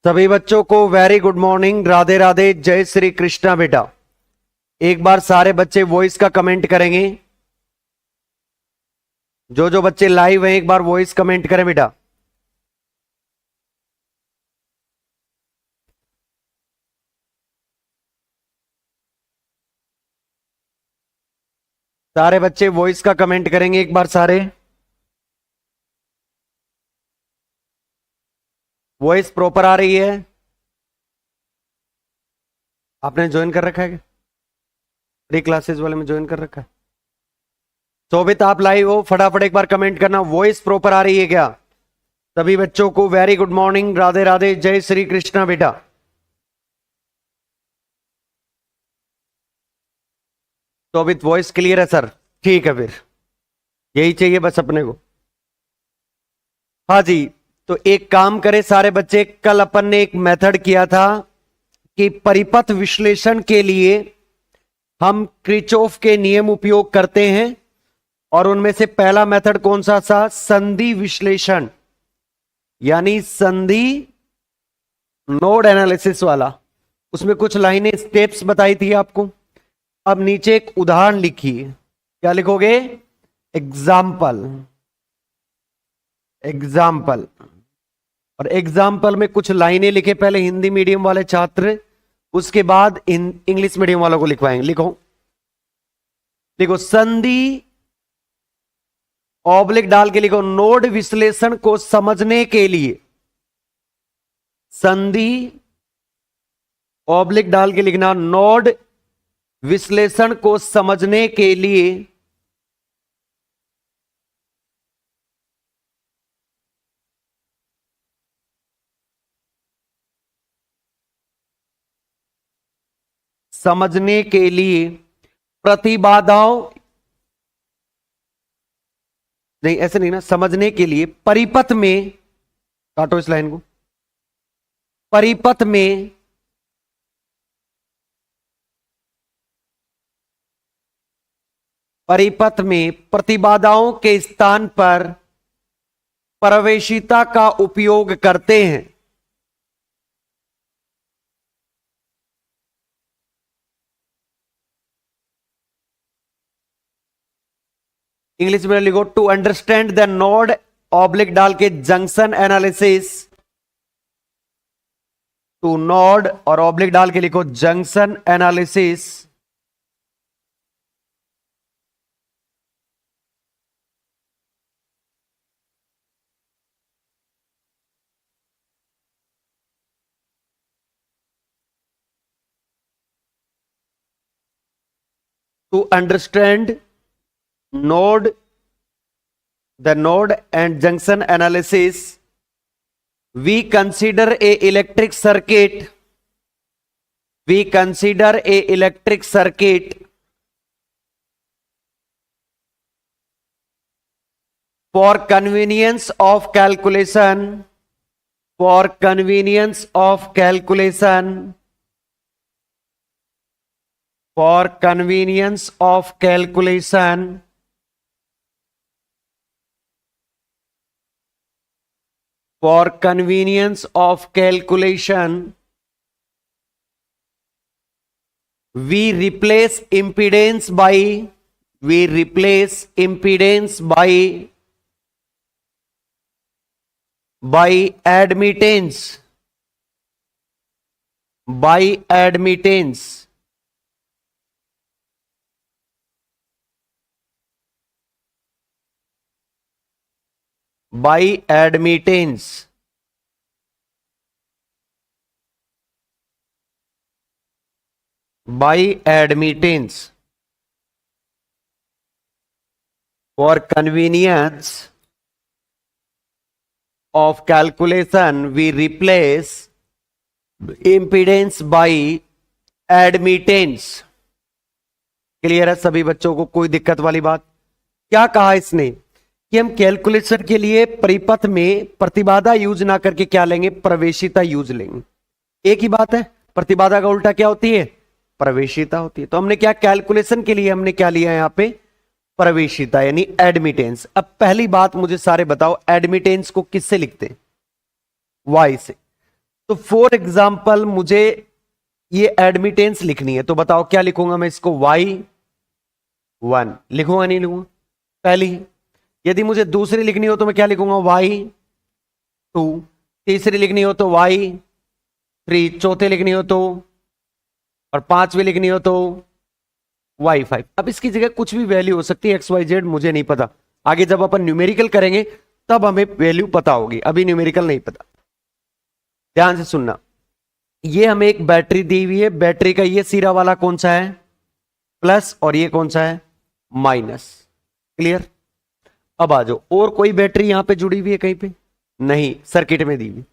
सभी बच्चों को very good morning, Radhe Radhe, जय श्री कृष्णा। बेटा एक बार सारे बच्चे वॉइस का कमेंट करेंगे। जो जो बच्चे लाइव हैं एक बार वॉइस कमेंट करें बेटा। सारे बच्चे वॉइस का कमेंट करेंगे एक बार सारे। वॉइस प्रॉपर आ रही है? आपने ज्वाइन कर रखा है क्या? फ्री क्लासेस वाले में ज्वाइन कर रखा है? शोभित आप लाइव हो, फटाफट एक बार कमेंट करना, वॉइस प्रॉपर आ रही है क्या? सभी बच्चों को very good morning, Radhe Radhe, जय श्री कृष्णा। बेटा शोभित वॉइस क्लियर है सर? ठीक है, फिर यही चाहिए बस अपने को। हाँ जी, तो एक काम करें सारे बच्चे, कल अपन ने एक मेथड किया था कि परिपथ विश्लेषण के लिए हम क्रिचॉफ के नियम उपयोग करते हैं, और उनमें से पहला मेथड कौन सा था? संधि विश्लेषण, यानी संधि नोड एनालिसिस वाला। उसमें कुछ लाइनें स्टेप्स बताई थी आपको। अब नीचे एक उदाहरण लिखिए। क्या लिखोगे? एग्जाम्पल। एग्जाम्पल, और एग्जाम्पल में कुछ लाइनें लिखे, पहले हिंदी मीडियम वाले छात्र, उसके बाद इंग्लिश मीडियम वालों को लिखवाएंगे। लिखो लिखो, संधि ऑब्लिक डाल के लिखो, नोड विश्लेषण को समझने के लिए। संधि ऑब्लिक डाल के लिखना, नोड विश्लेषण को समझने के लिए प्रतिबाधाओं, नहीं ऐसे नहीं ना, समझने के लिए परिपथ में, काटो इस लाइन को, परिपथ में प्रतिबाधाओं के स्थान पर प्रवेशिता का उपयोग करते हैं। इंग्लिश में लिखो, to understand the node oblique डाल के जंक्शन एनालिसिस, टू नोड और ऑब्लिक डाल के लिखो junction analysis. To understand node, the node and junction analysis, we consider a electric circuit, for convenience of calculation, for convenience of calculation, for convenience of calculation, for convenience of calculation, we replace impedance by admittance, by admittance, by admittance, by admittance, for convenience of calculation we replace impedance by admittance। Clear है सभी बच्चों को? कोई दिक्कत वाली बात? क्या कहा इसने कि हम कैलकुलेशन के लिए परिपथ में प्रतिबाधा यूज ना करके क्या लेंगे? प्रवेशिता यूज लेंगे। एक ही बात है, प्रतिबाधा का उल्टा क्या होती है? प्रवेशिता होती है। तो हमने क्या कैलकुलेशन के लिए हमने क्या लिया यहां पे? प्रवेशिता यानी एडमिटेंस। अब पहली बात मुझे सारे बताओ, एडमिटेंस को किससे लिखते हैं? वाई से। तो फॉर एग्जाम्पल मुझे ये एडमिटेंस लिखनी है, तो बताओ क्या लिखूंगा मैं इसको, y1 लिखूंगा नहीं लिखूंगा पहली। यदि मुझे दूसरी लिखनी हो तो मैं क्या लिखूंगा, y2। तीसरी लिखनी हो तो y3। चौथे लिखनी हो तो, और पांचवी लिखनी हो तो y5। अब इसकी जगह कुछ भी वैल्यू हो सकती है, xyz, मुझे नहीं पता। आगे जब अपन न्यूमेरिकल करेंगे तब हमें वैल्यू पता होगी, अभी न्यूमेरिकल नहीं पता। ध्यान से सुनना, ये हमें एक बैटरी दी हुई है, बैटरी का ये सिरा वाला कौन सा है, प्लस, और ये कौन सा है, माइनस। क्लियर। अब आ जाओ, और कोई बैटरी यहां पे जुड़ी हुई है कहीं पे, नहीं, सर्किट में दी हुई।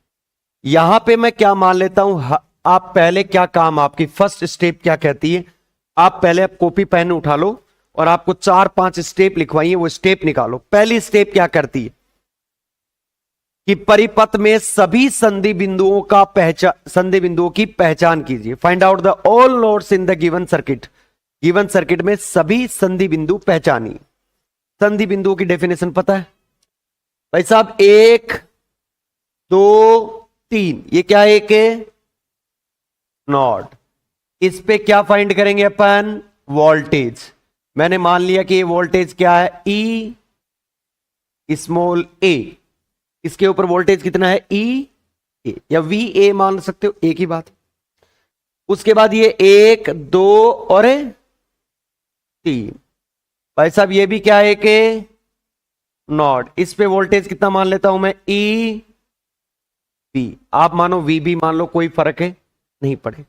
यहां पे मैं क्या मान लेता हूं, आप पहले क्या काम, आपकी फर्स्ट स्टेप क्या कहती है, आप पहले कॉपी पेन उठा लो और आपको 4-5 स्टेप लिखवाइए, वो स्टेप निकालो। पहली स्टेप क्या करती है कि परिपथ में सभी संधि बिंदुओं की पहचान कीजिए। Find out the all nodes in the given circuit. Given circuit में सभी संधि बिंदु पहचानिए। संधि बिंदुओं की डेफिनेशन पता है भाई साहब, 1 2 3, ये क्या है, एक नोड। इस पे क्या फाइंड करेंगे अपन, वोल्टेज। मैंने मान लिया कि ये वोल्टेज क्या है, ई स्मॉल ए। इसके ऊपर वोल्टेज कितना है, ई ए, या वी ए मान सकते हो, एक ही बात। उसके बाद ये 1 2 और 3। भाई साहब ये भी क्या है, एक नोड। इस पे वोल्टेज कितना मान लेता हूं मैं, ई बी। आप मानो वी बी मान लो, कोई फर्क है नहीं पड़े।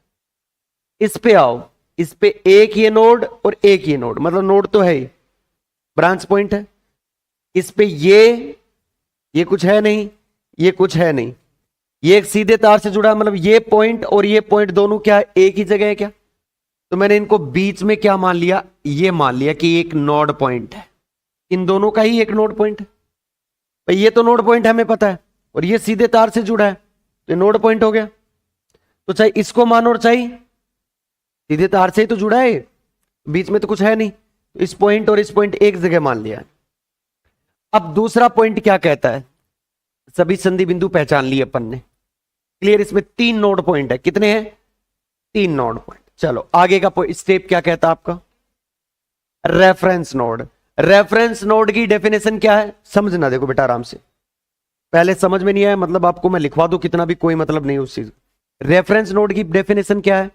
इस पे आओ, इस पे एक ये नोड और एक ये नोड, मतलब नोड तो है ही, ब्रांच पॉइंट है। इस पे ये कुछ है नहीं, ये कुछ है नहीं, ये एक सीधे तार से जुड़ा है, मतलब ये पॉइंट और ये पॉइंट दोनों क्या है, एक ही जगह है क्या। तो मैंने इनको बीच में क्या मान लिया, ये मान लिया कि एक नोड पॉइंट है, इन दोनों का ही एक नोड पॉइंट है। भाई ये तो नोड पॉइंट हमें पता है, और ये सीधे तार से जुड़ा है, तो नोड पॉइंट हो गया। तो चाहे इसको मानो और चाहे, सीधे तार से ही तो जुड़ा है, बीच में तो कुछ है नहीं, तो इस पॉइंट और इस पॉइंट एक जगह मान लिया। अब दूसरा पॉइंट क्या कहता है, सभी संधि बिंदु पहचान लिए अपन ने, क्लियर। इसमें 3 नोड पॉइंट है, कितने हैं, 3 नोड पॉइंट। चलो आगे का स्टेप क्या कहता है आपका, रेफरेंस नोड। रेफरेंस नोड की डेफिनेशन क्या है, समझना, देखो बेटा आराम से, पहले समझ में नहीं आया मतलब आपको मैं लिखवा दूं कितना भी, कोई मतलब नहीं उस चीज। रेफरेंस नोड की डेफिनेशन क्या है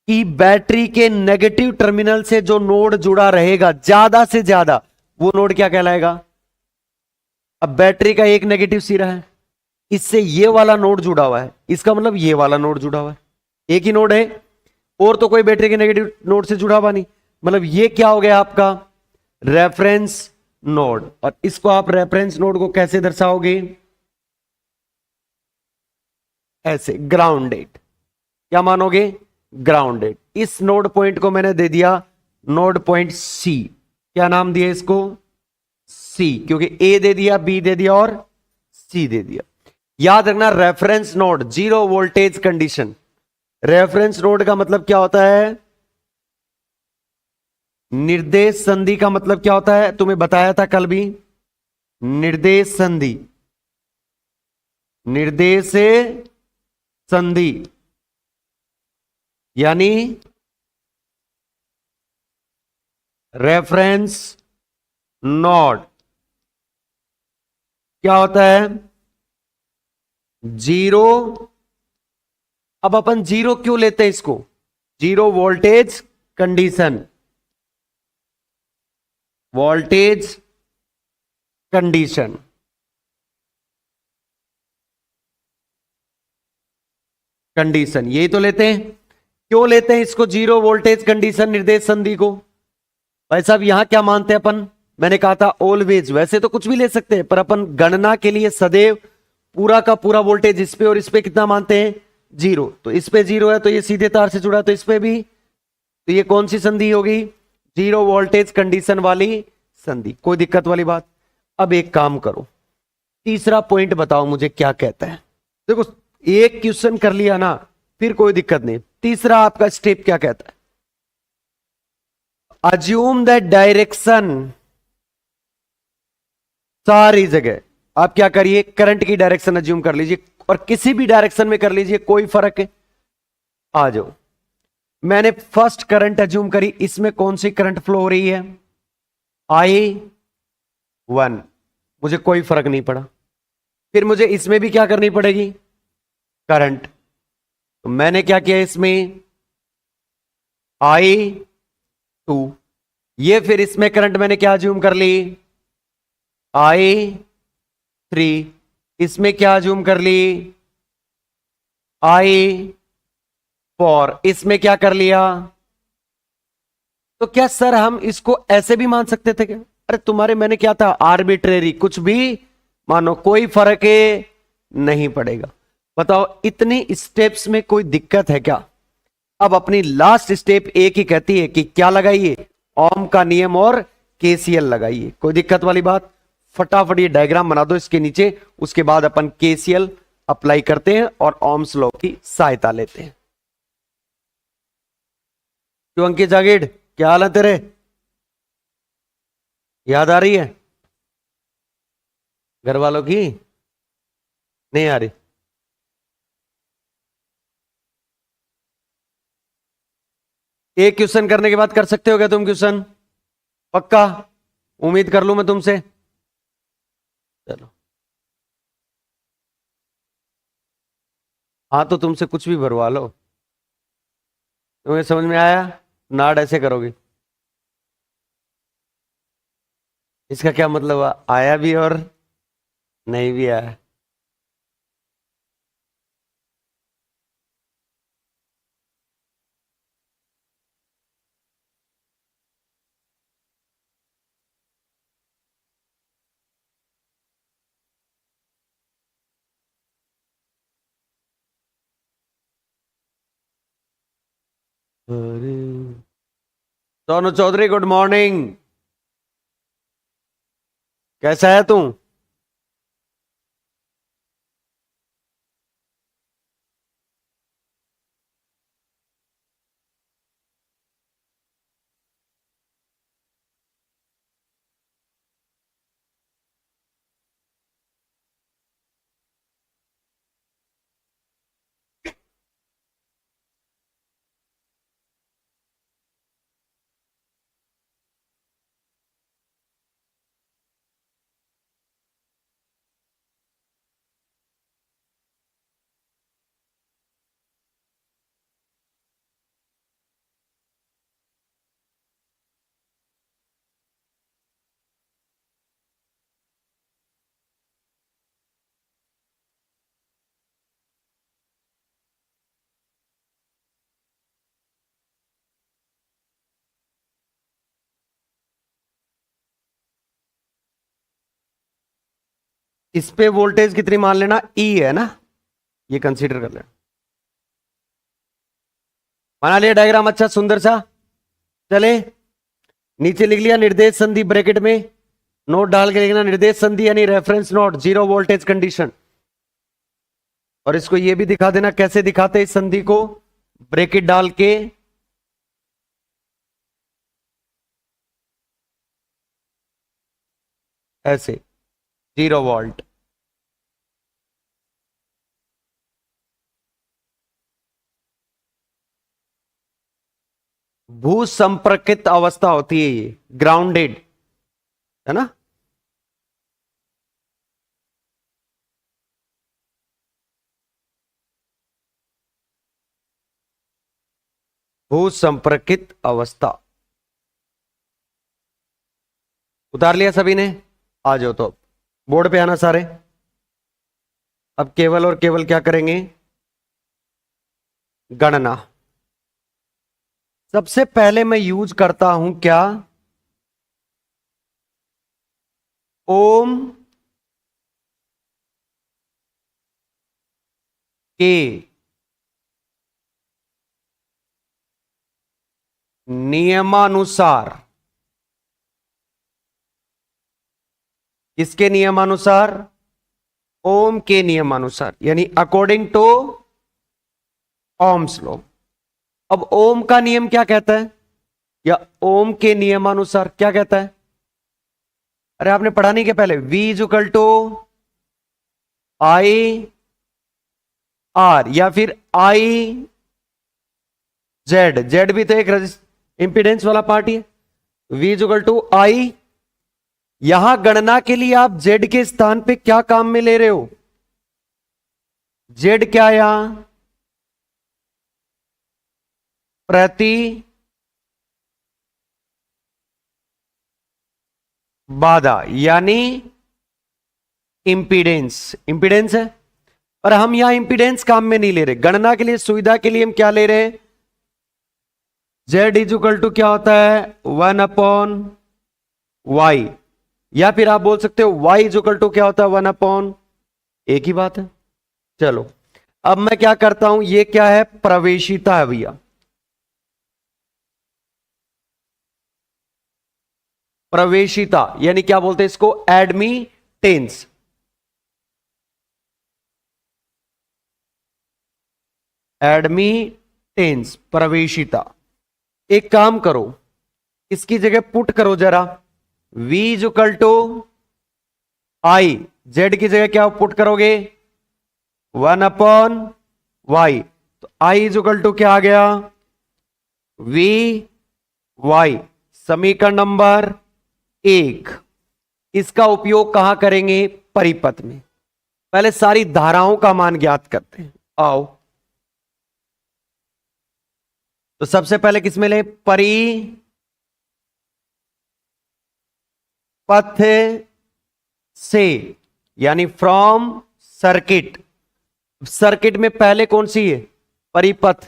कि बैटरी के नेगेटिव टर्मिनल से जो नोड जुड़ा रहेगा ज्यादा से ज्यादा, वो नोड क्या कहलाएगा। अब बैटरी का एक नेगेटिव सिरा है, इससे ये वाला नोड जुड़ा हुआ है, इसका मतलब ये वाला नोड जुड़ा हुआ है, एक ही नोड है, और तो कोई बैटरी के नेगेटिव नोड से जुड़ा हुआ नहीं, मतलब ये क्या हो गया आपका रेफरेंस नोड। और इसको आप रेफरेंस नोड को कैसे दर्शाओगे, ऐसे, ग्राउंडेड। क्या मानोगे, ग्राउंडेड। इस नोड पॉइंट को मैंने दे दिया नोड पॉइंट सी। क्या नाम दिया इसको, सी, क्योंकि ए दे दिया, बी दे दिया और सी दे दिया। याद रखना, reference node, zero voltage condition. Reference node का मतलब क्या होता है, निर्देश संधि का मतलब क्या होता है, तुम्हें बताया था कल भी, निर्देश संधि, निर्देश संधि यानी रेफरेंस नोड क्या होता है, जीरो। अब अपन जीरो क्यों लेते हैं इसको, zero voltage condition, voltage condition. Condition यही तो लेते हैं, क्यों लेते हैं इसको जीरो वोल्टेज कंडीशन निर्देश संधि को। भाई साहब यहां क्या मानते हैं अपन, मैंने कहा था ऑलवेज, वैसे तो कुछ भी ले सकते हैं पर अपन गणना के लिए सदैव पूरा का पूरा वोल्टेज इस पे और इस पे कितना मानते हैं, जीरो। तो इस पे जीरो है तो ये सीधे तार से जुड़ा है, तो इस पे भी, तो ये कौन सी संधि होगी, जीरो वोल्टेज कंडीशन वाली संधि। कोई दिक्कत वाली बात। अब एक काम करो, तीसरा पॉइंट बताओ मुझे क्या कहता है। देखो एक क्वेश्चन कर लिया ना, फिर कोई दिक्कत नहीं। तीसरा आपका स्टेप क्या कहता है, अज्यूम दैट डायरेक्शन, सारी जगह आप क्या करिए, करंट की डायरेक्शन अज्यूम कर लीजिए, और किसी भी डायरेक्शन में कर लीजिए, कोई फर्क है। आ जाओ, मैंने फर्स्ट करंट एज्यूम करी, इसमें कौन सी करंट फ्लो हो रही है? I1, मुझे कोई फर्क नहीं पड़ा। फिर मुझे इसमें भी क्या करनी पड़ेगी? करंट। तो मैंने क्या किया इसमें? I2। ये फिर इसमें करंट मैंने क्या एज्यूम कर ली? I3। इसमें क्या एज्यूम कर ली? I4। इसमें क्या कर लिया? तो क्या सर हम इसको ऐसे भी मान सकते थे क्या? अरे तुम्हारे मैंने क्या था, आर्बिट्रेरी, कुछ भी मानो, कोई फर्क नहीं पड़ेगा। बताओ इतनी स्टेप्स में कोई दिक्कत है क्या? अब अपनी लास्ट स्टेप एक ही कहती है कि क्या लगाइए? ओम का नियम और केसीएल लगाइए। कोई दिक्कत वाली बात? फटाफट ये डायग्राम बना दो इसके नीचे, उसके बाद अपन केसीएल अप्लाई करते हैं और ओम्स लॉ की सहायता लेते हैं। क्यों अंकित जागीड़, क्या हाल है तेरे? याद आ रही है घर वालों की? नहीं आ रही? एक क्वेश्चन करने के बाद कर सकते हो क्या तुम क्वेश्चन? पक्का? उम्मीद कर लूं मैं तुमसे? चलो, हाँ तो तुमसे कुछ भी भरवा लो। तुम्हें समझ में आया? नाड़ ऐसे करोगे, इसका क्या मतलब हुआ? आया भी और नहीं भी आया। अरे सोनू चौधरी, गुड मॉर्निंग। कैसा है तू? इस पे वोल्टेज कितनी मान लेना? ई है ना, ये कंसीडर कर लेना। बना लिया डायग्राम अच्छा सुंदर सा? चले, नीचे लिख लिया निर्देश संधि ब्रैकेट में, नोट डाल के लिखना निर्देश संधि यानी reference note, zero voltage condition. और इसको ये भी दिखा देना कैसे दिखाते हैं इस संधि को, ब्रैकेट डाल के। ऐसे, जीरो वोल्ट। भू संपर्कित अवस्था होती है ये, ग्राउंडेड है ना। भू संपर्कित अवस्था उतार लिया सभी ने? आ जाओ तो बोर्ड पे आना सारे। अब केवल और केवल क्या करेंगे? गणना। सबसे पहले मैं यूज करता हूं क्या? ओम के नियमानुसार। किसके नियमानुसार? ओम के नियमानुसार, यानी अकॉर्डिंग टू ओम्स लॉ। अब ओम का नियम क्या कहता है, या ओम के नियमानुसार क्या कहता है? अरे आपने पढ़ा नहीं क्या पहले? V is equal to I R या फिर आई जेड, जेड भी तो एक इंपीडेंस वाला पार्ट ही है। V इज इक्वल टू आई, यहां गणना के लिए आप जेड के स्थान पे क्या काम में ले रहे हो? जेड क्या यहां? प्रति बाधा यानी इंपीडेंस, इंपीडेंस है। और हम यहां इंपीडेंस काम में नहीं ले रहे, गणना के लिए सुविधा के लिए हम क्या ले रहे हैं? जेड इज इक्वल टू क्या होता है? 1/y, या फिर आप बोल सकते हो y इज इक्वल टू क्या होता है? 1/, एक ही बात है। चलो अब मैं क्या करता हूं, ये क्या है? प्रवेशिता है भैया। प्रवेशिता यानी क्या बोलते हैं इसको? एडमिटेंस। एडमिटेंस, प्रवेशिता। एक काम करो, इसकी जगह पुट करो जरा, V is equal to I, Z की जगह क्या पुट करोगे? 1/y, तो आई इज इक्वल टू क्या आ गया? V y। समीकरण नंबर 1। इसका उपयोग कहां करेंगे? परिपथ में। पहले सारी धाराओं का मान ज्ञात करते हैं, आओ। तो सबसे पहले किसमें ले? परिपथ से, यानी फ्रॉम सर्किट। सर्किट में पहले कौन सी है? परिपथ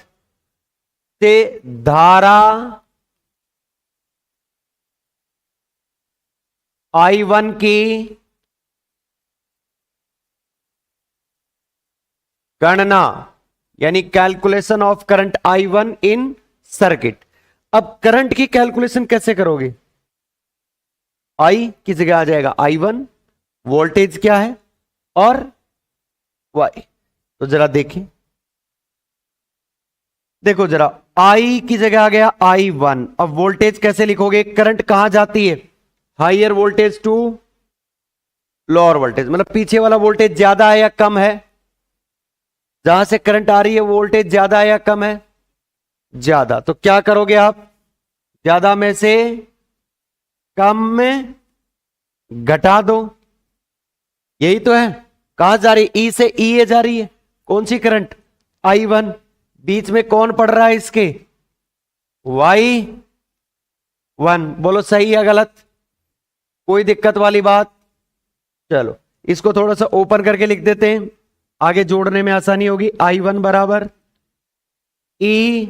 से धारा I1 की गणना, यानी calculation of current I1 in circuit. अब करंट की कैलकुलेशन कैसे करोगे? I की जगह आ जाएगा I1, वोल्टेज क्या है, और Y। तो जरा देखें, देखो जरा, I की जगह आ गया I1। अब वोल्टेज कैसे लिखोगे? करंट कहां जाती है? Higher voltage to lower voltage, मतलब पीछे वाला वोल्टेज ज्यादा है या कम है? जहां से करंट आ रही है वोल्टेज ज्यादा है या कम है? ज्यादा। तो क्या करोगे आप? ज्यादा में से कम में घटा दो, यही तो है। कहां जा रही है? ई से ई ए जा रही है। कौन सी करंट? I1। बीच में कौन पड़ रहा है इसके? Y1। बोलो सही या गलत? कोई दिक्कत वाली बात? चलो इसको थोड़ा सा ओपन करके लिख देते हैं, आगे जोड़ने में आसानी होगी। I1 बराबर E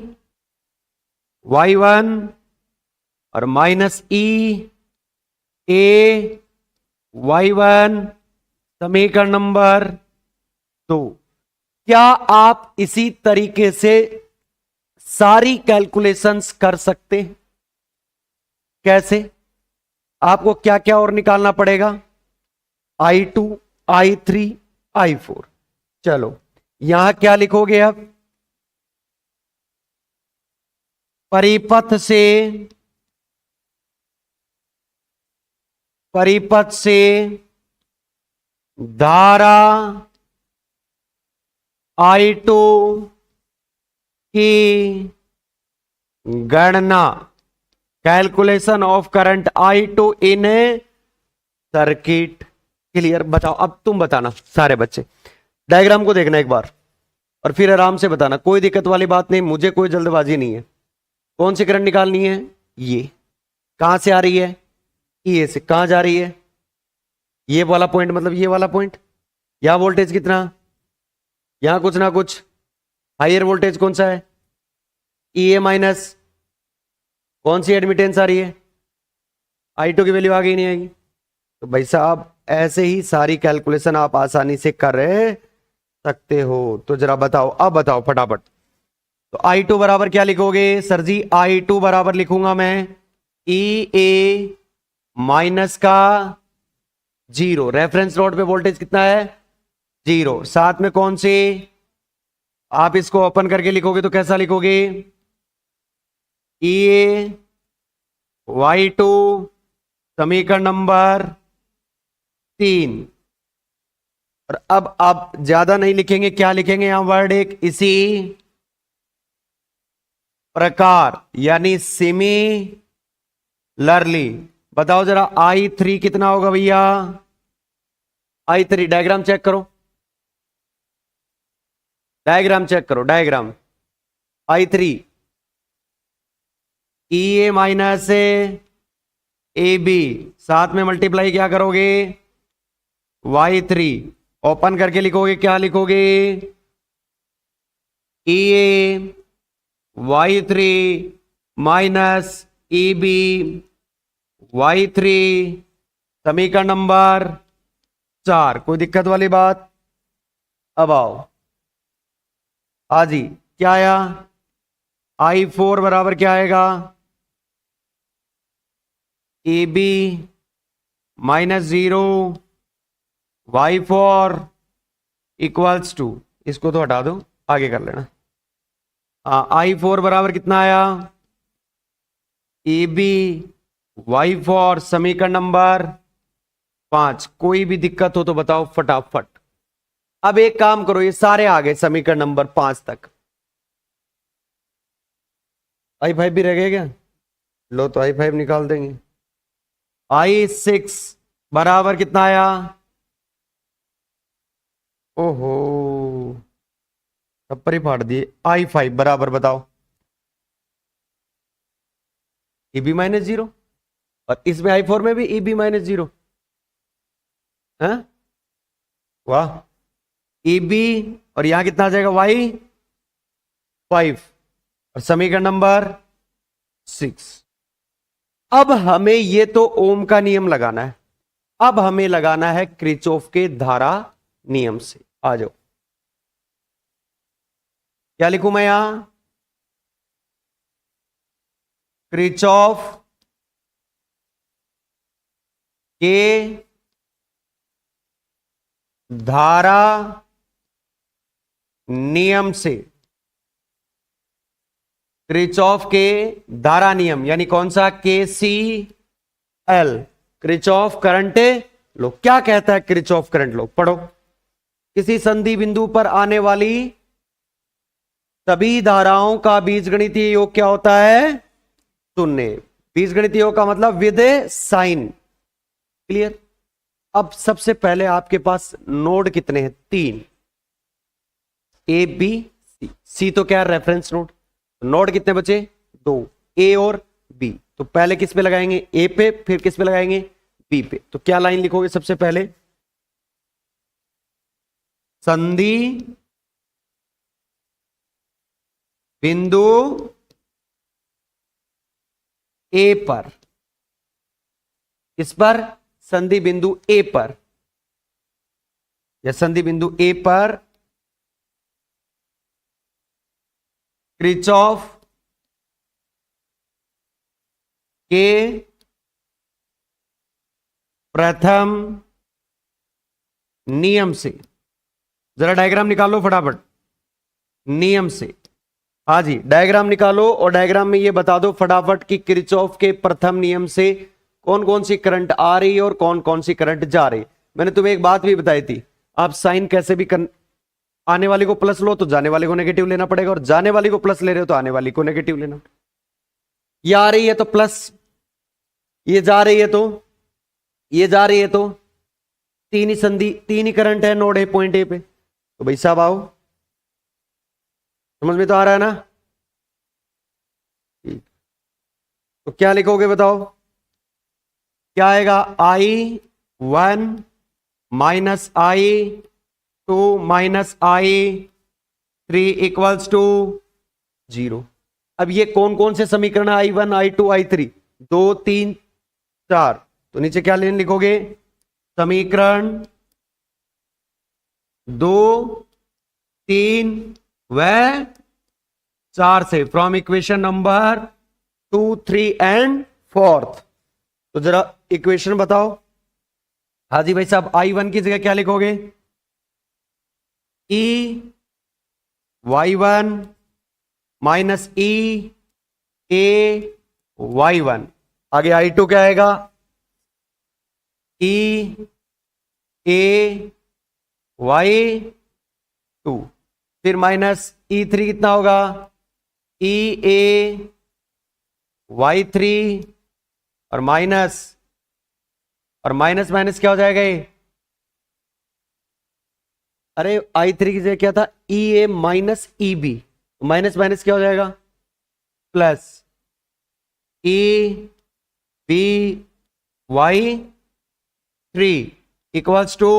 Y1 और माइनस E A Y1, समीकरण नंबर 2। क्या आप इसी तरीके से सारी कैलकुलेशंस कर सकते हैं? कैसे? आपको क्या क्या और निकालना पड़ेगा? I2, I3, I4। चलो यहां क्या लिखोगे अब? परिपथ से, परिपथ से धारा I2 की गणना, calculation of current I2 in circuit. Clear? बताओ अब तुम बताना सारे बच्चे, डायग्राम को देखना एक बार और फिर आराम से बताना, कोई दिक्कत वाली बात नहीं, मुझे कोई जल्दबाजी नहीं है। कौन सी करंट निकालनी है? ये कहां से आ रही है? ये से। कहां जा रही है? ये वाला पॉइंट, मतलब ये वाला पॉइंट। यहां वोल्टेज कितना? यहां कुछ ना कुछ। हायर वोल्टेज कौन सा है? E A minus. कौन सी एडमिटेंस आ रही है? I2 की वैल्यू आ गई, नहीं आएगी? तो भाई साहब ऐसे ही सारी कैलकुलेशन आप आसानी से कर सकते हो। तो जरा बताओ, अब बताओ फटाफट। तो I2 बराबर क्या लिखोगे सर जी? I2 बराबर लिखूंगा मैं EA माइनस का 0। रेफरेंस नोड पे वोल्टेज कितना है? 0। साथ में कौन सी? आप इसको ओपन करके लिखोगे तो कैसा लिखोगे? EA Y2, समीकरण नंबर 3। और अब आप ज्यादा नहीं लिखेंगे, क्या लिखेंगे यहां वर्ड एक, इसी प्रकार, यानी सिमिलरली। बताओ जरा I3 कितना होगा भैया? I3 डायग्राम चेक करो, डायग्राम चेक करो, diagram. I3 EA minus AB, साथ में मल्टीप्लाई क्या करोगे? Y3 ओपन करके लिखोगे, क्या लिखोगे? EA Y3 minus EB Y3, समीकरण नंबर 4। कोई दिक्कत वाली बात? अब आओ, हाँ जी, क्या आया? I4 बराबर क्या आएगा? EB minus 0 Y4 equals to, इसको तो हटा दो, आगे कर लेना। I4 बराबर कितना आया? EB Y4, समीकरण नंबर 5। कोई भी दिक्कत हो तो बताओ फटाफट। अब एक काम करो, ये सारे आ गए समीकरण नंबर 5 तक। I5 भी रह गए क्या? लो तो I5 निकाल देंगे। I6 बराबर कितना आया? ओहो, सब पर ही फाड़ दिए। I5 बराबर बताओ, EB माइनस 0, और इसमें I4 में भी EB माइनस 0 है। वाह, EB, और यहां कितना आ जाएगा? Y5, और समीकरण नंबर 6। अब हमें ये तो ओम का नियम लगाना है, अब हमें लगाना है किरचॉफ के धारा नियम से। आ जाओ, क्या लिखूं मैं यहां? किरचॉफ के धारा नियम से, किरचॉफ के धारा नियम यानी कौन सा? KCL, किरचॉफ करंट लो। क्या कहता है किरचॉफ करंट लो? पढ़ो। किसी संधि बिंदु पर आने वाली सभी धाराओं का बीजगणितीय योग क्या होता है? शून्य। बीजगणितीय योग का मतलब विद साइन। क्लियर? अब सबसे पहले आपके पास नोड कितने हैं? 3, A B C। C तो क्या है? Reference node. नोड कितने बचे? 2, A और B। तो पहले किस पे लगाएंगे? A पे, फिर किस पे लगाएंगे? B पे। तो क्या लाइन लिखोगे सबसे पहले? संधि बिंदु A पर, इस पर संधि बिंदु A पर, या संधि बिंदु A पर किरचॉफ के प्रथम नियम से, जरा डायग्राम निकालो फटाफट। नियम से, हाँ जी, डायग्राम निकालो, और डायग्राम में ये बता दो फटाफट कि किरचॉफ के प्रथम नियम से कौन कौन सी करंट आ रही है और कौन कौन सी करंट जा रही। मैंने तुम्हें एक बात भी बताई थी, आप साइन कैसे भी आने वाले को प्लस लो तो जाने वाले को नेगेटिव लेना पड़ेगा, और जाने वाले को प्लस ले रहे हो तो आने वाली को नेगेटिव लेना। ये आ रही है तो प्लस, ये जा रही है तो, ये जा रही है तो, तीन ही संधि, तीन ही करंट है नोड ए, पॉइंट ए पे। तो भाई साहब आओ, समझ में तो आ रहा है ना? तो क्या लिखोगे बताओ? क्या आएगा? I1 minus I2 minus I3 equals to 0। अब ये कौन कौन से समीकरण है? I1 I2 I3, 2 3 4। तो नीचे क्या लिखोगे? समीकरण 2 3 व 4 से, फ्रॉम इक्वेशन नंबर 2 3 एंड 4। तो जरा इक्वेशन बताओ। हाँ जी भाई साहब, I1 की जगह क्या लिखोगे? E Y1 minus E A Y1। आगे I2 क्या आएगा? E A y2, फिर माइनस E3 कितना होगा, EA y3, और माइनस माइनस क्या हो जाएगा ये, अरे I3 की जगह क्या था, EA minus EB, minus minus क्या हो जाएगा, प्लस EBY3 इक्वल्स टू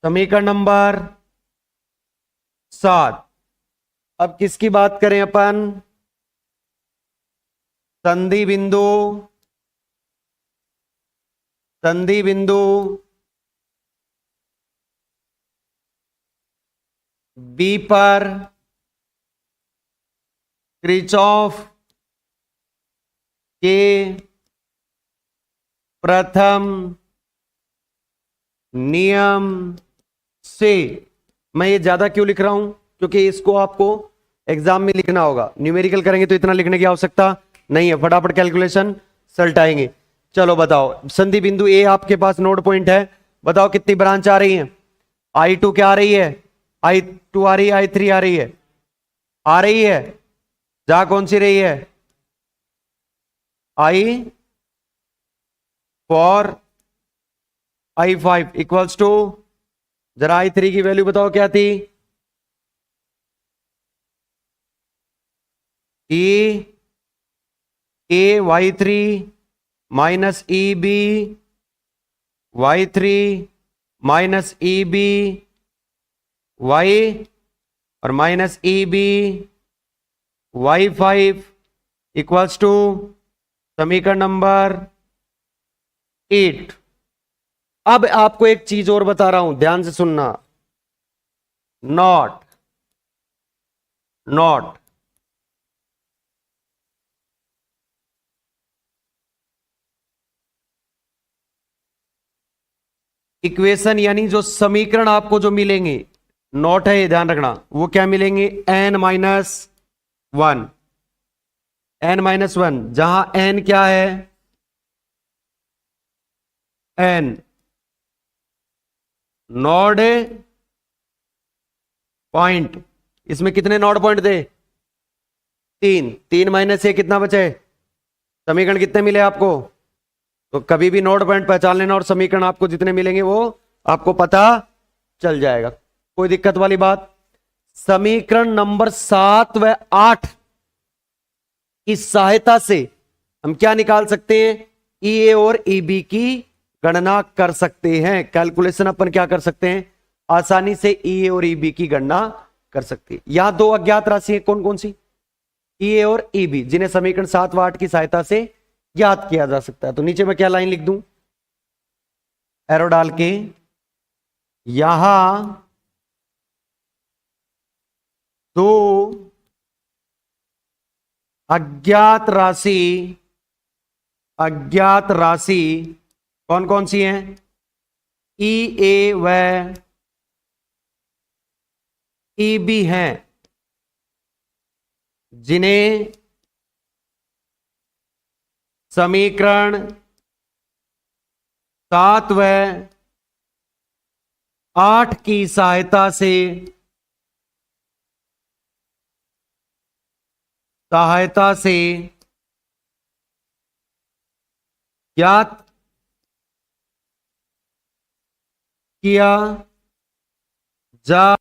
समीकरण नंबर 7। अब किसकी बात करें अपन, संधि बिंदु, संधि बिंदु बी पर क्रिचॉफ के प्रथम नियम से, मैं ये ज्यादा क्यों लिख रहा हूं, क्योंकि इसको आपको एग्जाम में लिखना होगा, न्यूमेरिकल करेंगे तो इतना लिखने की आवश्यकता नहीं है, फटाफट कैलकुलेशन सलटाएंगे। चलो बताओ, संधि बिंदु ए आपके पास नोड पॉइंट है, बताओ कितनी ब्रांच आ रही है, I2 क्या आ रही है, I2 आ रही है, I3 आ रही है, जा कौन सी रही है, I4 I5 इक्वल्स टू, जरा I3 की वैल्यू बताओ क्या थी, EA y3 minus EB y3 minus EB y, और minus EB y5 equals to समीकरण नंबर 8। अब आपको एक चीज और बता रहा हूं, ध्यान से सुनना, नॉट नॉट इक्वेशन, यानी जो समीकरण आपको जो मिलेंगे, नॉट है ये ध्यान रखना, वो क्या मिलेंगे, n-1, n-1, जहां n क्या है, n नॉड पॉइंट, इसमें कितने नॉड पॉइंट थे, 3, 3 माइनस 1 कितना बचे, समीकरण कितने मिले आपको, तो कभी भी नोड पॉइंट पहचान लेना और समीकरण आपको जितने मिलेंगे वो आपको पता चल जाएगा, कोई दिक्कत वाली बात। समीकरण नंबर 7 व 8 की सहायता से हम क्या निकाल सकते हैं, EA और EB की गणना कर सकते हैं, कैलकुलेशन अपन क्या कर सकते हैं, आसानी से EA और EB की गणना कर सकते हैं। यहां दो अज्ञात राशि है, कौन कौन सी, EA और EB, जिन्हें समीकरण 7 व 8 की सहायता से ज्ञात किया जा सकता है। तो नीचे मैं क्या लाइन लिख दूं, एरो डाल के, यहां दो अज्ञात राशि कौन कौन सी हैं, EA व EB हैं, जिन्हें समीकरण 7 व 8 की सहायता से ज्ञात किया जा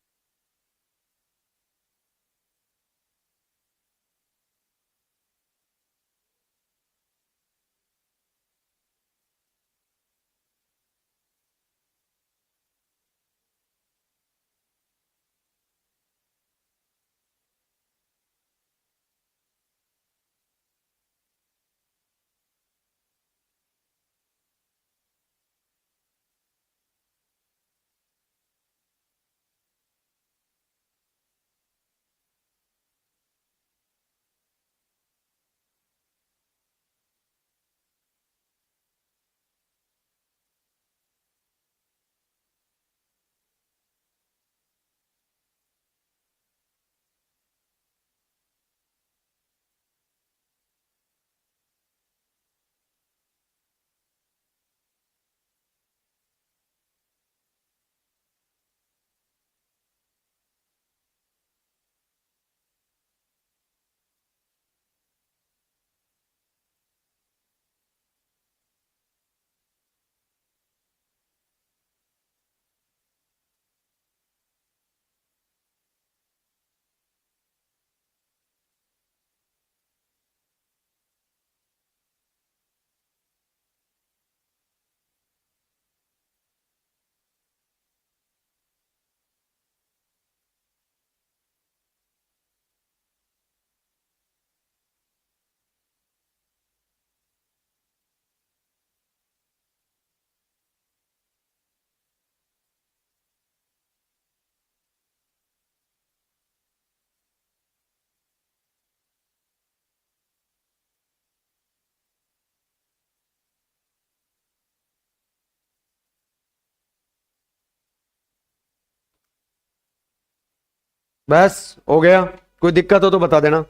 बस हो गया, कोई दिक्कत हो तो बता देना।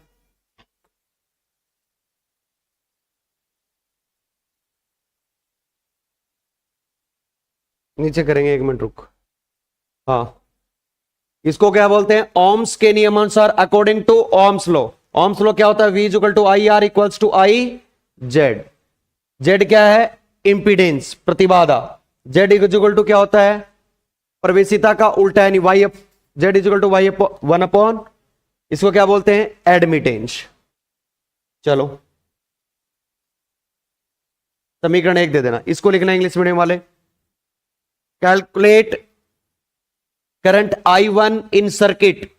नीचे करेंगे, 1 मिनट रुक। हाँ, इसको क्या बोलते हैं? ओम्स के नियमानुसार, according to Ohm's law. Ohm's law क्या होता है? V equal to I R equals to I Z. Z क्या है? इंपीडेंस, प्रतिबाधा। जेड इक्वल टू क्या होता है? प्रवेशिता का उल्टा, यानी Y up, Z equal to Y 1 upon, इसको क्या बोलते हैं? एडमिटेंस। चलो, समीकरण 1 दे देना, इसको लिखना इंग्लिश मीडियम वाले। Calculate current I1 in circuit,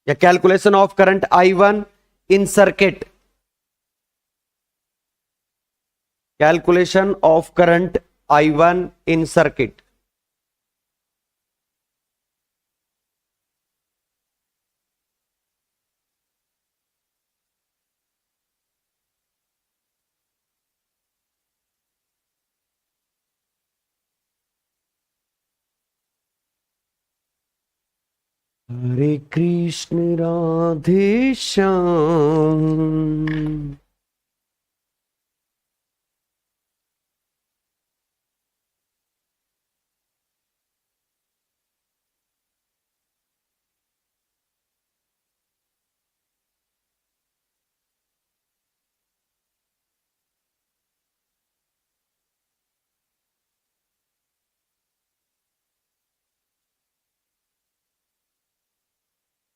या calculation of current I1 in circuit, calculation of current I1 in circuit. Hare Krishna Radhe Shyam.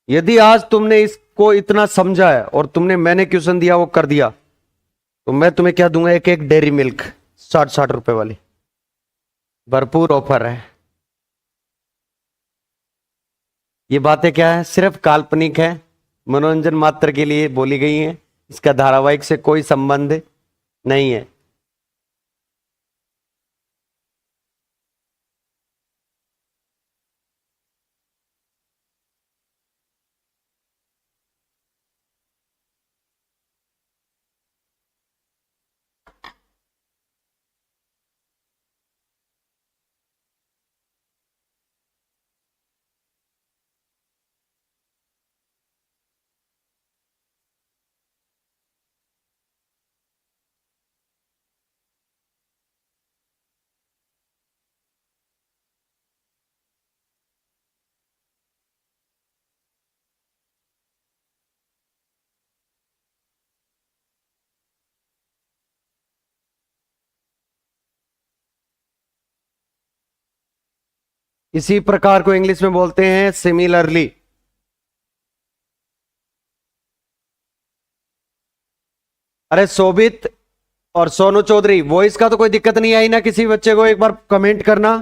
यदि आज तुमने इसको इतना समझा है और तुमने मैंने क्वेश्चन दिया वो कर दिया, तो मैं तुम्हें क्या दूंगा? एक एक डेयरी मिल्क 60-60 रुपए वाली, भरपूर ऑफर है। ये बातें क्या है? सिर्फ काल्पनिक है, मनोरंजन मात्र के लिए बोली गई हैं। इसका धारावाहिक से कोई संबंध नहीं है। इसी प्रकार को इंग्लिश में बोलते हैं सिमिलरली। अरे शोभित और सोनू चौधरी, वॉइस का तो कोई दिक्कत नहीं आई ना? किसी बच्चे को एक बार कमेंट करना।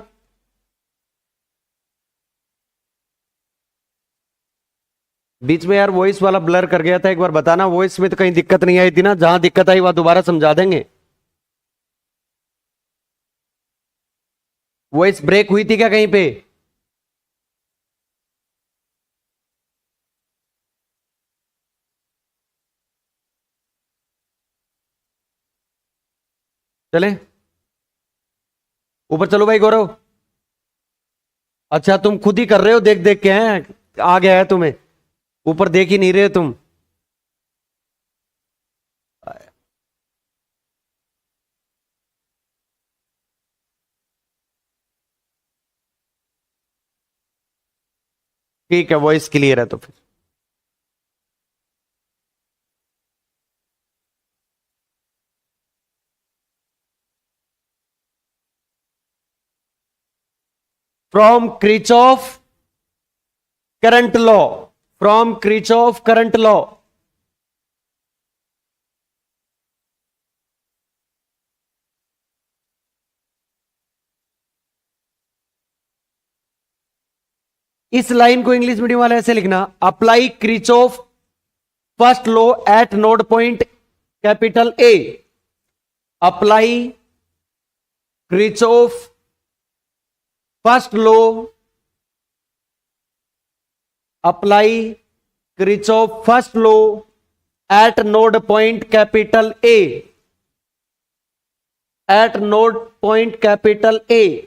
बीच में यार वॉइस वाला ब्लर कर गया था, एक बार बताना। वॉइस में तो कहीं दिक्कत नहीं आई थी ना? जहां दिक्कत आई वह दोबारा समझा देंगे। वॉइस ब्रेक हुई थी क्या कहीं पे? चले ऊपर, चलो भाई गौरव। अच्छा, तुम खुद ही कर रहे हो देख देख के? हैं आ गया है तुम्हें, ऊपर देख ही नहीं रहे तुम। ठीक है, वॉइस क्लियर है तो फिर। From Kirchhoff current law, from Kirchhoff current law. इस लाइन को इंग्लिश मीडियम वाले ऐसे लिखना, apply Kirchhoff first law at node point capital A. Apply Kirchhoff first law, apply Kirchhoff first law at node point capital A, eight node point capital A.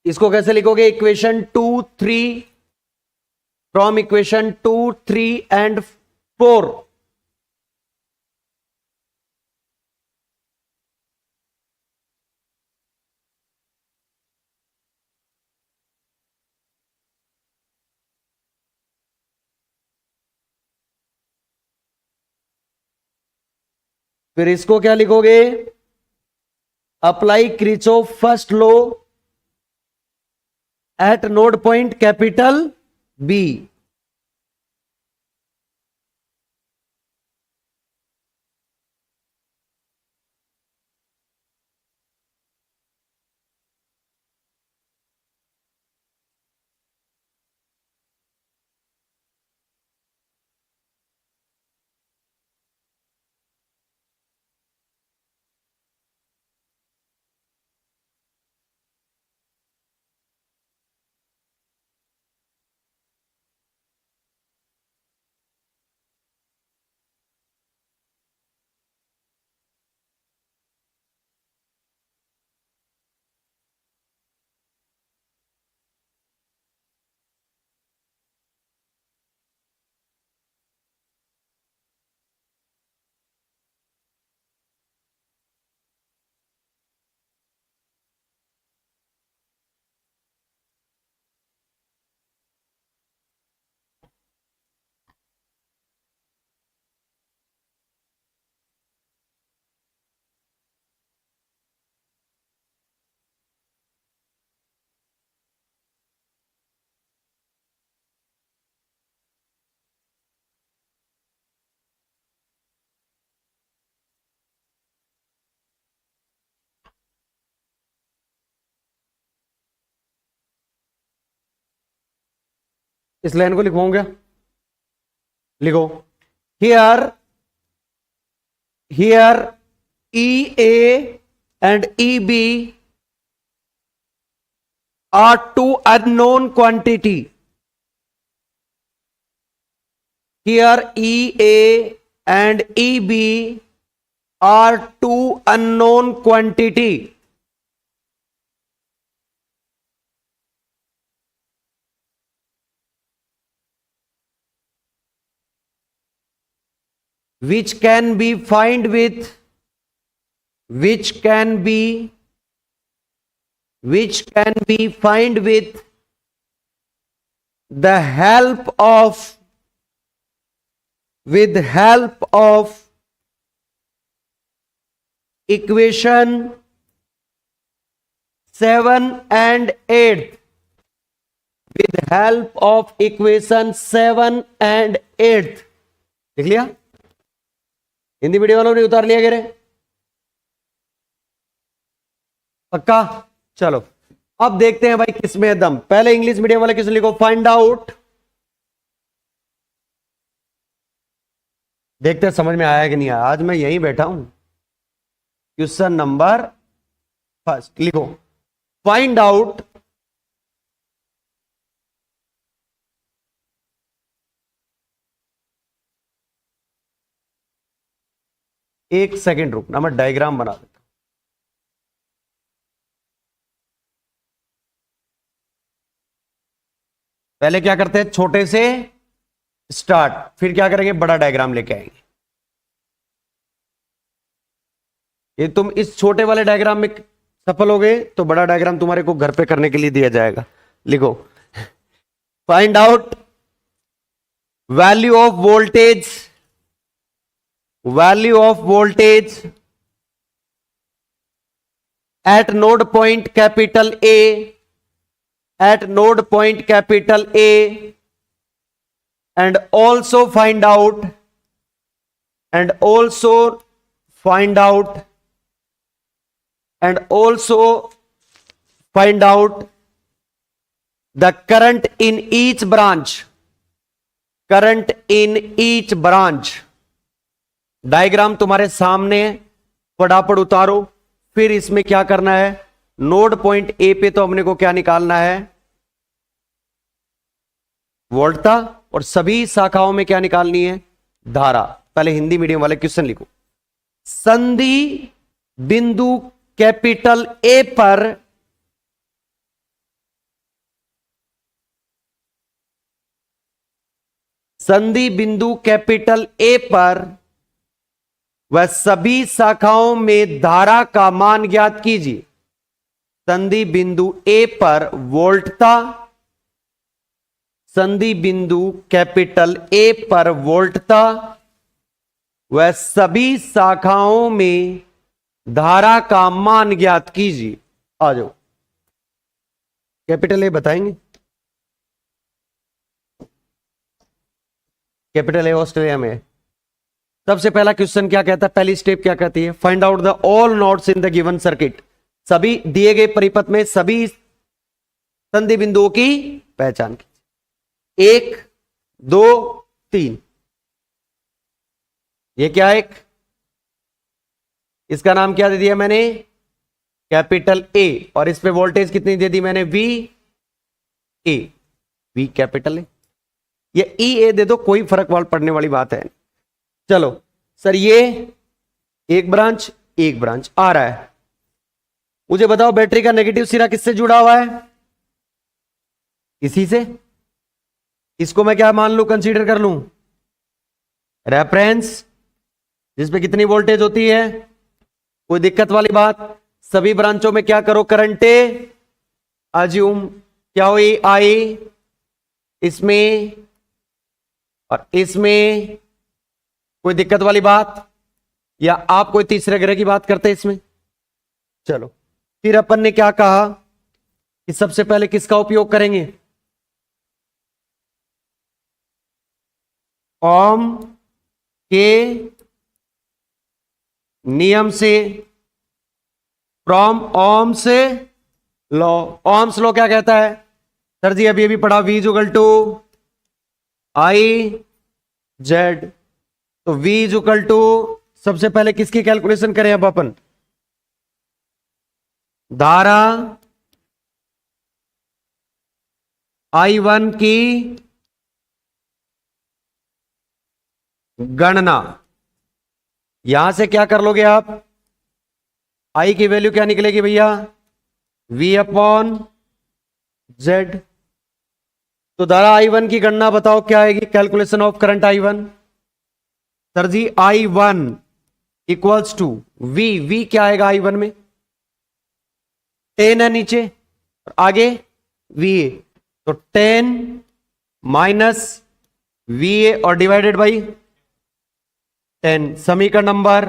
इसको कैसे लिखोगे? Equation 2 3, from equation 2 3 and 4। फिर इसको क्या लिखोगे? Apply Kirchhoff first law at node point capital B. इस line को लिखवाऊं क्या? लिखो। Here here E A and E B are two unknown quantity. Here E A and E B are two unknown quantity which can be find with which can be find with the help of equation 7 and 8, with help of equation 7 and 8। देख लिया? Hindi medium वालों ने उतार लिया गिरे? पक्का? चलो अब देखते हैं भाई किसमें है दम। पहले इंग्लिश मीडियम वाले किसने लिखो? Find out. देखते हैं समझ में आया कि नहीं आया। आज मैं यहीं बैठा हूं। क्वेश्चन नंबर फर्स्ट लिखो, फाइंड आउट एक सेकंड रुकना, मैं डायग्राम बना देता हूं। पहले क्या करते हैं? छोटे से स्टार्ट, फिर क्या करेंगे? बड़ा डायग्राम लेके आएंगे। ये तुम इस छोटे वाले डायग्राम में सफल हो गए तो बड़ा डायग्राम तुम्हारे को घर पे करने के लिए दिया जाएगा। लिखो, find out value of voltage at node point capital A and also find out the current in each branch। Diagram तुम्हारे सामने, फटाफट उतारो। फिर इसमें क्या करना है? नोड पॉइंट ए पे तो हमने को क्या निकालना है? वोल्टता। और सभी शाखाओं में क्या निकालनी है? धारा। पहले हिंदी मीडियम वाले क्वेश्चन लिखो। संधि बिंदु कैपिटल ए पर संधि बिंदु कैपिटल ए पर वह सभी शाखाओं में धारा का मान ज्ञात कीजिए। संधि बिंदु ए पर वोल्ट था, संधि बिंदु कैपिटल ए पर वोल्ट था, वह सभी शाखाओं में धारा का मान ज्ञात कीजिए। आ जाओ, कैपिटल ए बताएंगे। कैपिटल ए ऑस्ट्रेलिया में। सबसे पहला क्वेश्चन क्या कहता है, पहली स्टेप क्या कहती है, find out the all nodes in the given circuit. सभी दिए गए परिपथ में सभी संधि बिंदुओं की पहचान कीजिए। 1 2 3। ये क्या है, इसका नाम क्या दे दिया मैंने, कैपिटल ए, और इस पे वोल्टेज कितनी दे दी मैंने, V A, V capital A. ये ई ए दे दो, कोई फर्क पड़ने वाली बात है। चलो सर, ये एक ब्रांच आ रहा है। मुझे बताओ बैटरी का नेगेटिव सिरा किससे जुड़ा हुआ है, इसी से। इसको मैं क्या मान लूं, कंसीडर कर लूं रेफरेंस, जिसपे कितनी वोल्टेज होती है, कोई दिक्कत वाली बात। सभी ब्रांचों में क्या करो, करंटे अज्यूम क्या हुई, आई, इसमें और इसमें, कोई दिक्कत वाली बात, या आप कोई तीसरे ग्रह की बात करते हैं इसमें। चलो फिर अपन ने क्या कहा कि सबसे पहले किसका उपयोग करेंगे, ओम के नियम से, फ्रॉम ओम से लॉ। ओम्स लॉ क्या कहता है सर जी, अभी पढ़ा, V equal to I Z. तो V इक्वल टू, सबसे पहले किसकी कैलकुलेशन करें अब अपन, धारा I1 की गणना। यहां से क्या कर लोगे आप, I की वैल्यू क्या निकलेगी भैया, V अपॉन जेड। तो धारा I1 की गणना बताओ क्या आएगी, calculation of current I1। Sir जी I1 इक्वल्स टू V क्या आएगा I1 में, 10 है नीचे और आगे VA, तो 10 माइनस VA और डिवाइडेड बाई 10। समीकरण नंबर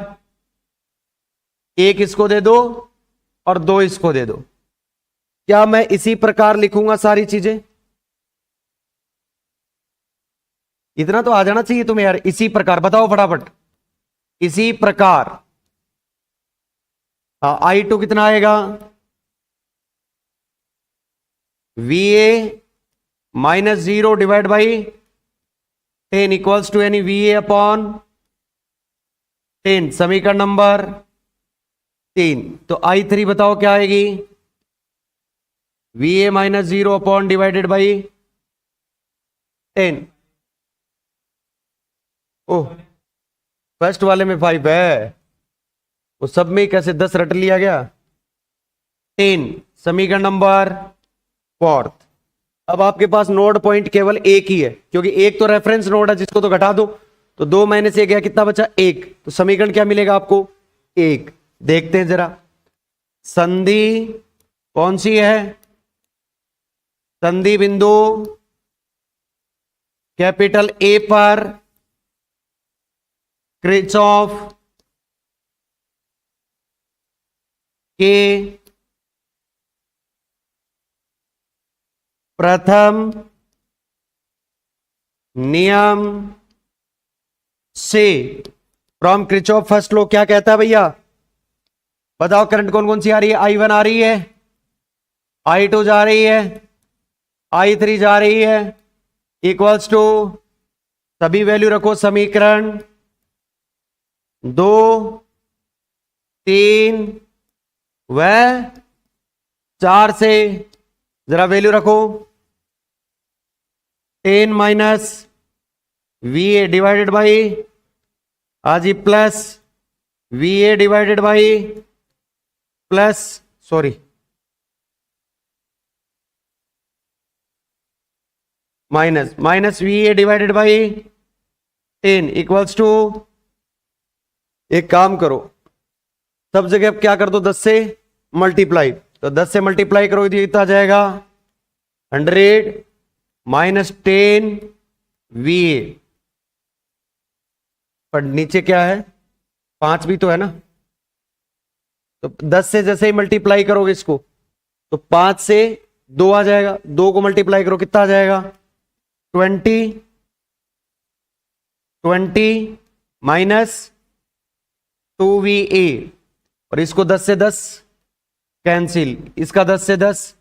1 इसको दे दो और 2 इसको दे दो। क्या मैं इसी प्रकार लिखूंगा सारी चीजें, इतना तो आ जाना चाहिए तुम्हें यार। इसी प्रकार बताओ फटाफट, इसी प्रकार। I2 कितना आएगा, VA minus 0 divide by 10 equals to यानी VA अपॉन 10। समीकरण नंबर 3। तो I3 बताओ क्या आएगी, VA minus 0 upon divided by 10। Oh, first वाले में 5 है, वो सब में कैसे 10 रट लिया गया। 10 समीकरण नंबर 4। अब आपके पास नोड पॉइंट केवल एक ही है, क्योंकि एक तो रेफरेंस नोड है, जिसको तो घटा दो, तो 2 माइनस से गया, कितना बचा 1। तो समीकरण क्या मिलेगा आपको, 1। देखते हैं जरा, संधि कौन सी है, संधि बिंदु कैपिटल ए पर किरचॉफ के प्रथम नियम से, फ्रॉम किरचॉफ फर्स्ट लॉ क्या कहता है भैया, बताओ करंट कौन कौन सी आ रही है, I1 आ रही है, I2 जा रही है, I3 जा रही है, इक्वल्स टू, सभी वैल्यू रखो, समीकरण 2 3 व 4 से जरा वैल्यू रखो, 10 माइनस VA डिवाइडेड बाई आजी plus VA divided by plus, sorry minus minus V A divided by 10 equals to, एक काम करो, सब जगह अब क्या कर दो 10 से मल्टीप्लाई, तो 10 से मल्टीप्लाई करो तो कितना जाएगा 100 माइनस 10 वी ए, पर नीचे क्या है 5 भी तो है ना, तो 10 से जैसे ही मल्टीप्लाई करोगे इसको तो 5 से 2 आ जाएगा, 2 को मल्टीप्लाई करो कितना आ जाएगा 20, 20 माइनस 2VA, और इसको 10 से 10 कैंसिल, इसका 10 से 10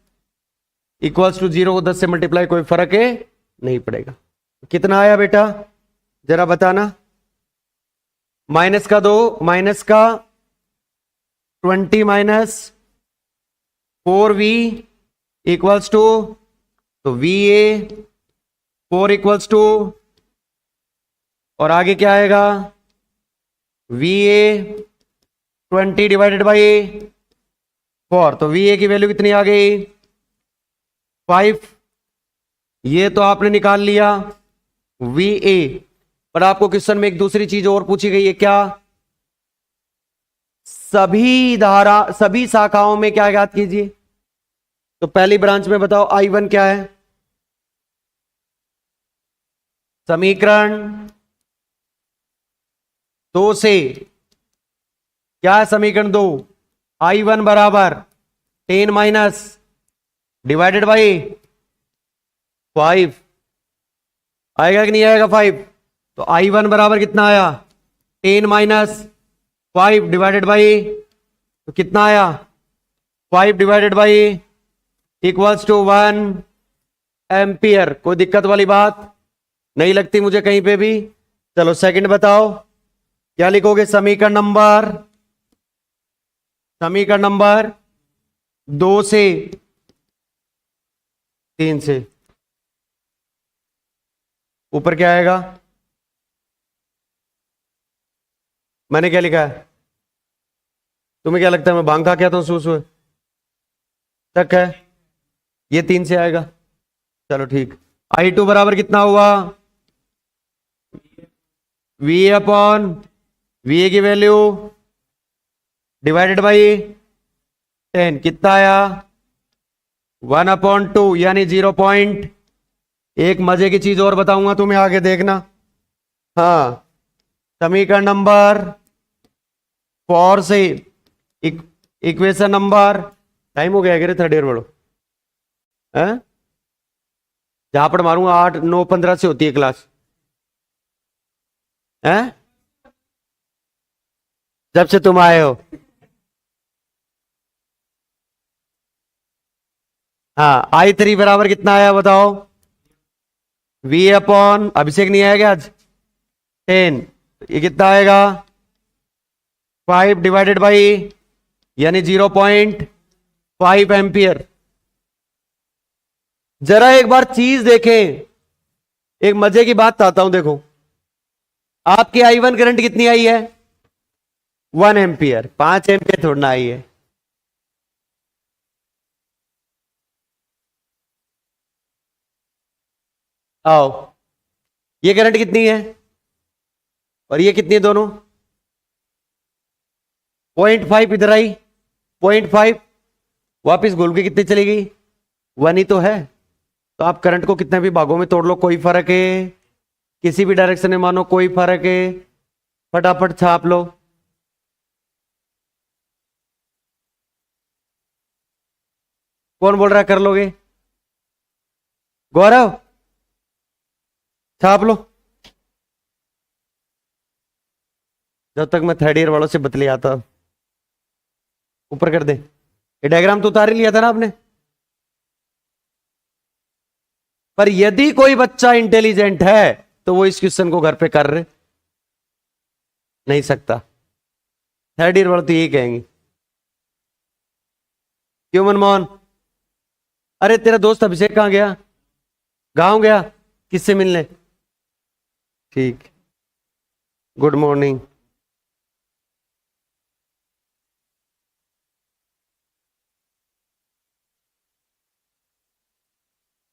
इक्वल्स टू 0 को 10 से मल्टीप्लाई, कोई फर्क है नहीं पड़ेगा। कितना आया बेटा जरा बताना, माइनस का 2 माइनस का 20 माइनस 4V इक्वल्स टू, तो VA 4 इक्वल्स टू, और आगे क्या आएगा VA 20 डिवाइडेड बाई 4, तो VA की वैल्यू कितनी आ गई 5, ये तो आपने निकाल लिया VA, पर आपको क्वेश्चन में एक दूसरी चीज और पूछी गई है, क्या सभी शाखाओं में क्या याद कीजिए, तो पहली ब्रांच में बताओ I1 क्या है, समीकरण 2 से, क्या है समीकरण 2, I1 बराबर 10 माइनस डिवाइडेड बाई 5, आएगा कि नहीं आएगा 5, तो I1 बराबर कितना आया 10 माइनस 5 डिवाइडेड बाई, तो कितना आया 5 divided by equals to 1 ampere. कोई दिक्कत वाली बात नहीं लगती मुझे कहीं पे भी। चलो सेकंड बताओ क्या लिखोगे, समीकरण नंबर 2 से 3 से, ऊपर क्या आएगा, मैंने क्या लिखा है, तुम्हें क्या लगता है मैं भांग खा क्या तो सू तक है, ये 3 से आएगा। चलो ठीक, I2 बराबर कितना हुआ VA अपॉन VA की वैल्यू डिवाइडेड बाई 10, कितना आया 1/2 यानी 0 पॉइंट। एक मजे की चीज और बताऊंगा तुम्हें आगे देखना, हाँ समीकरण नंबर 4 से इक्वेशन नंबर, टाइम हो गया क्या थर्ड ईयर बड़ो है, झापड़ मारूंगा 8 9 15 से होती है क्लास है, जब से तुम आए हो। हाँ I3 बराबर कितना आया बताओ, V अपॉन अभिषेक नहीं आएगा आज 10, ये कितना आएगा 5 डिवाइडेड बाई यानी 0.5 एम्पियर। जरा एक बार चीज देखें, एक मजे की बात बताता हूं, देखो आपकी I1 करंट कितनी आई है 1 एम्पियर, 5 एम्पियर थोड़ा आई है, आओ ये करंट कितनी है और ये कितनी है दोनों, 0.5 इधर आई 0.5 वापिस घूम के कितनी चली गई 1 ही तो है, तो आप करंट को कितने भी भागों में तोड़ लो कोई फर्क है, किसी भी डायरेक्शन में मानो कोई फर्क है, फटाफट छाप लो। कौन बोल रहा है कर लोगे, गौरव छाप लो, जब तक मैं थर्ड ईयर वालों से बतले आता, ऊपर कर दे, ये डायग्राम तो उतार ही लिया था ना आपने। पर यदि कोई बच्चा इंटेलिजेंट है तो वो इस क्वेश्चन को घर पे कर रहे नहीं सकता, थर्ड ईयर वाले तो यही कहेंगे, क्यों मनमोहन, अरे तेरा दोस्त अभिषेक कहां गया, गांव गया, किससे मिलने, ठीक, गुड मॉर्निंग।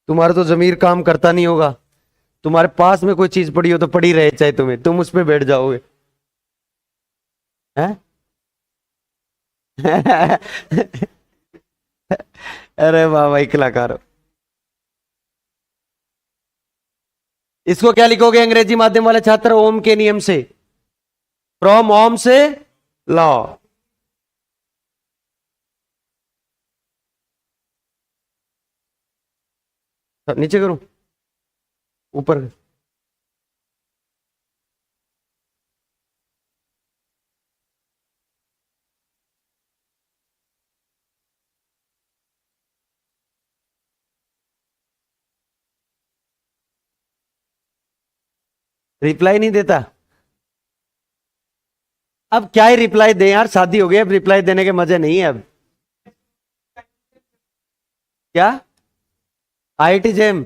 तुम्हारा तो जमीर काम करता नहीं होगा। तुम्हारे पास में कोई चीज पड़ी हो तो पड़ी रहे, चाहे तुम्हें, तुम उस पे बैठ जाओगे। हैं? अरे वाह भाई, कलाकार हो। इसको क्या लिखोगे अंग्रेजी माध्यम वाले छात्र? ओम के नियम से, फ्रॉम ओम से लॉ। नीचे करूं ऊपर? रिप्लाई नहीं देता। अब क्या ही रिप्लाई दे यार, शादी हो गई, अब रिप्लाई देने के मजे नहीं है अब। क्या? IIT JAM?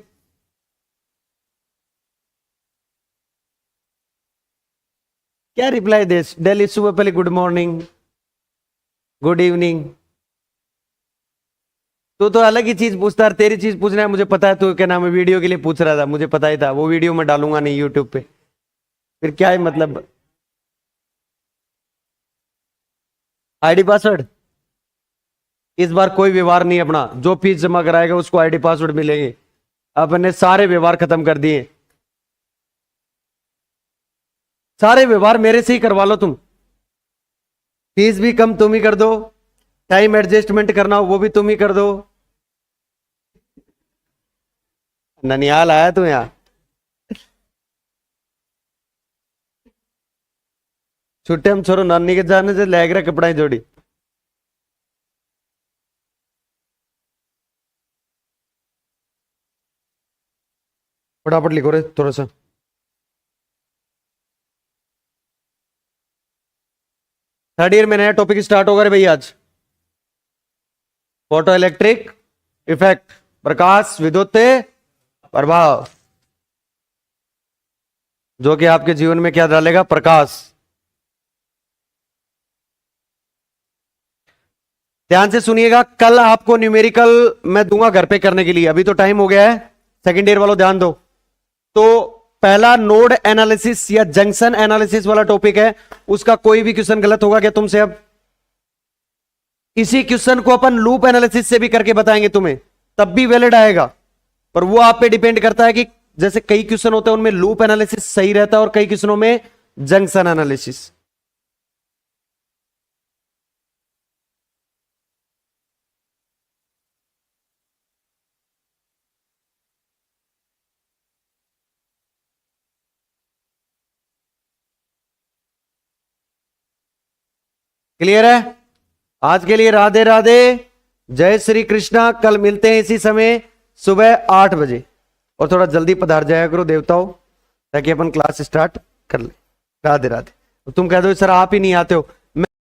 क्या रिप्लाई दे? डेली सुबह पहले गुड मॉर्निंग, गुड इवनिंग। तो अलग ही चीज पूछता है, तेरी चीज पूछना है मुझे पता है। तू क्या नाम है, वीडियो के लिए पूछ रहा था, मुझे पता ही था। वो वीडियो मैं डालूंगा नहीं यूट्यूब पे, फिर क्या है मतलब। ID password? इस बार कोई व्यवहार नहीं अपना। जो फीस जमा कराएगा उसको आईडी पासवर्ड मिलेंगे। अपने सारे व्यवहार खत्म कर दिए। सारे व्यवहार मेरे से ही करवा लो तुम। फीस भी कम तुम ही कर दो, टाइम एडजस्टमेंट करना हो वो भी तुम ही कर दो। ननियाल आया तू यहाँ? छुट्टे हम छोरो नानी के जाने से लग रहा कपड़ा ही जोड़ी। फटाफट लिखो रे थोड़ा सा। थर्ड ईयर में नया टॉपिक स्टार्ट होगा रे भाई आज। फोटो इलेक्ट्रिक इफेक्ट, प्रकाश विद्युत प्रभाव, जो कि आपके जीवन में क्या डालेगा? प्रकाश। ध्यान से सुनिएगा, कल आपको न्यूमेरिकल मैं दूंगा घर पे करने के लिए। अभी तो टाइम हो गया है। सेकेंड ईयर वालों ध्यान दो। तो पहला नोड एनालिसिस या जंक्शन एनालिसिस वाला टॉपिक है, उसका कोई भी क्वेश्चन गलत होगा क्या तुमसे? अब इसी क्वेश्चन को अपन लूप एनालिसिस से भी करके बताएंगे तुम्हें, तब भी वैलिड आएगा। पर वो आप पे डिपेंड करता है कि जैसे कई क्वेश्चन होते हैं उनमें लूप एनालिसिस सही रहता है और कई क्वेश्चनों में जंक्शन एनालिसिस। क्लियर है? आज के लिए राधे राधे, जय श्री कृष्णा। कल मिलते हैं इसी समय सुबह 8 बजे। और थोड़ा जल्दी पधार जाया करो देवताओं, ताकि अपन क्लास स्टार्ट कर ले। राधे राधे। तुम कह दो सर आप ही नहीं आते हो।